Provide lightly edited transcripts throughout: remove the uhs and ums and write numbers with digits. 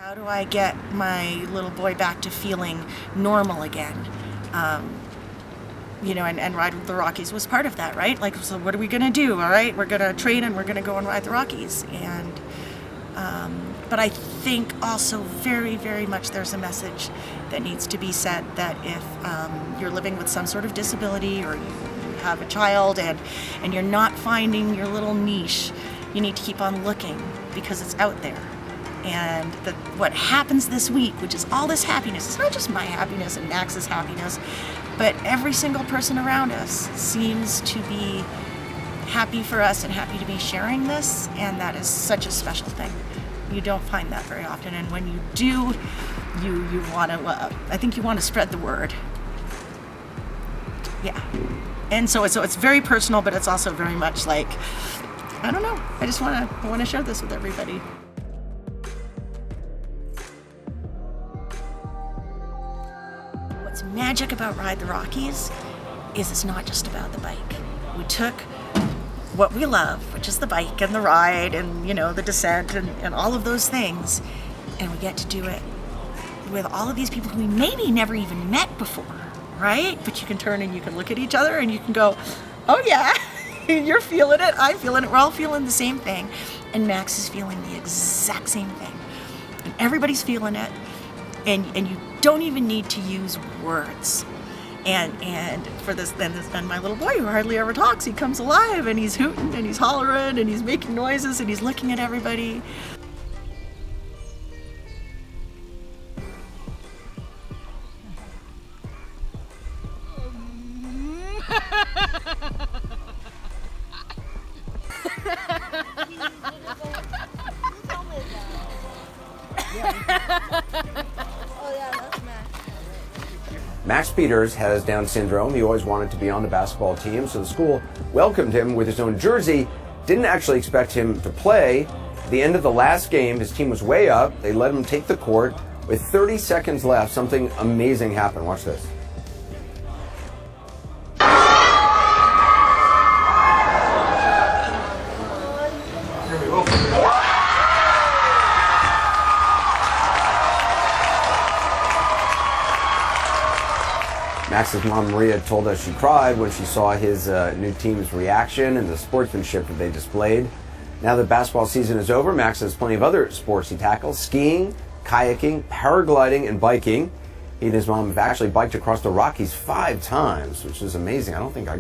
How do I get my little boy back to feeling normal again? And Ride the Rockies was part of that, right? Like, so what are we going to do? All right, we're going to train and we're going to go and ride the Rockies. And but I think also very, very much there's a message that needs to be said that if you're living with some sort of disability or you have a child and you're not finding your little niche, you need to keep on looking because it's out there. And what happens this week, which is all this happiness, it's not just my happiness and Max's happiness, but every single person around us seems to be happy for us and happy to be sharing this, and that is such a special thing. You don't find that very often, and when you do, you want to, I think you want to spread the word. Yeah. And so it's very personal, but it's also very much like, I don't know, I want to share this with everybody. What's magic about Ride the Rockies is it's not just about the bike. We took what we love, which is the bike and the ride and, the descent and all of those things, and we get to do it with all of these people who we maybe never even met before, right? But you can turn and you can look at each other and you can go, oh yeah, you're feeling it, I'm feeling it, we're all feeling the same thing, and Max is feeling the exact same thing. And everybody's feeling it, and you don't even need to use words. And for this, then my little boy who hardly ever talks, he comes alive and he's hooting and he's hollering and he's making noises and he's looking at everybody. Max Peters has Down syndrome. He always wanted to be on the basketball team, so the school welcomed him with his own jersey. Didn't actually expect him to play. At the end of the last game, his team was way up. They let him take the court. With 30 seconds left, something amazing happened. Watch this. Max's mom, Maria, told us she cried when she saw his new team's reaction and the sportsmanship that they displayed. Now that basketball season is over, Max has plenty of other sports he tackles: skiing, kayaking, paragliding, and biking. He and his mom have actually biked across the Rockies 5 times, which is amazing. I don't think I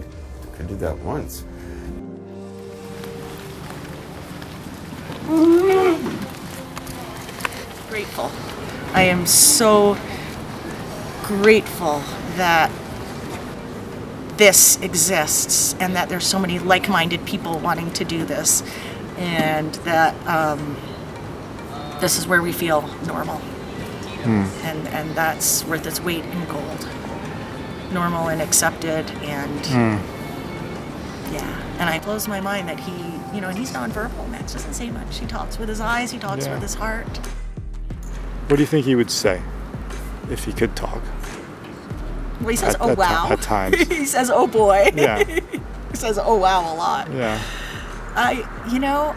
could do that once. Grateful. I am so grateful that this exists and that there's so many like-minded people wanting to do this, and that this is where we feel normal. And that's worth its weight in gold. Normal and accepted, and yeah. And it blows my mind that and he's nonverbal. Max doesn't say much. He talks with his eyes, he talks with his heart. What do you think he would say if he could talk? Well, he says, oh, wow. At times. He says, oh, boy. Yeah. He says, oh, wow, a lot. Yeah. I don't know.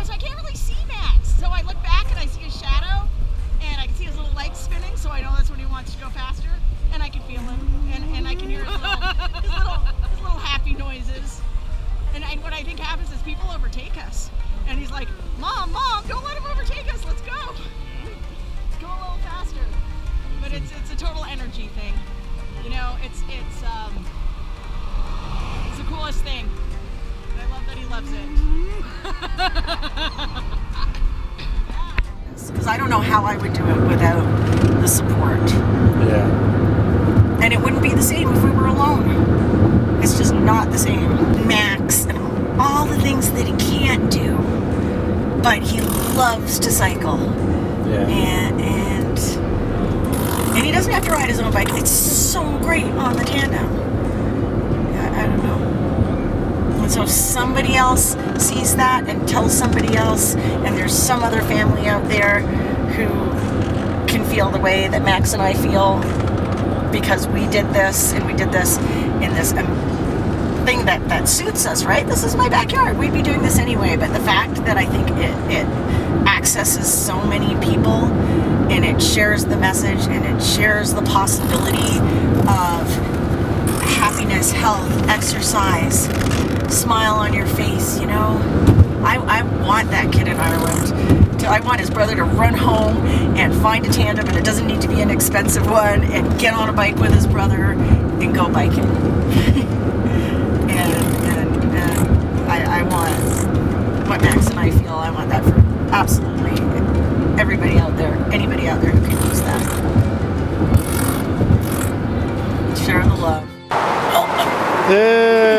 So I can't really see Max. So I look back and I see his shadow, and I can see his little legs spinning, so I know that's when he wants to go faster, and I can feel him, and I can hear his little happy noises. And what I think happens is people overtake us, and he's like, Mom, don't let him overtake us. Let's go. Let's go a little faster. But it's a total energy thing. It's the coolest thing. And I love that he loves it. Because I don't know how I would do it without the support. Yeah. And it wouldn't be the same if we were alone. It's just not the same. Max and all the things that he can't do, but he loves to cycle. Yeah. And he doesn't have to ride his own bike. It's so great on the Tandem. I don't know. And so if somebody else sees that and tells somebody else, and there's some other family out there who can feel the way that Max and I feel, because we did this and we did this in this thing that suits us, right? This is my backyard. We'd be doing this anyway. But the fact that I think it accesses so many people, and it shares the message, and it shares the possibility of happiness, health, exercise, smile on your face, you know? I want that kid in Ireland. I want his brother to run home and find a tandem, and it doesn't need to be an expensive one, and get on a bike with his brother and go biking. and I want what Max and I feel. I want that for absolutely everybody out there, anybody out there who can use that. Share the love. Yeah.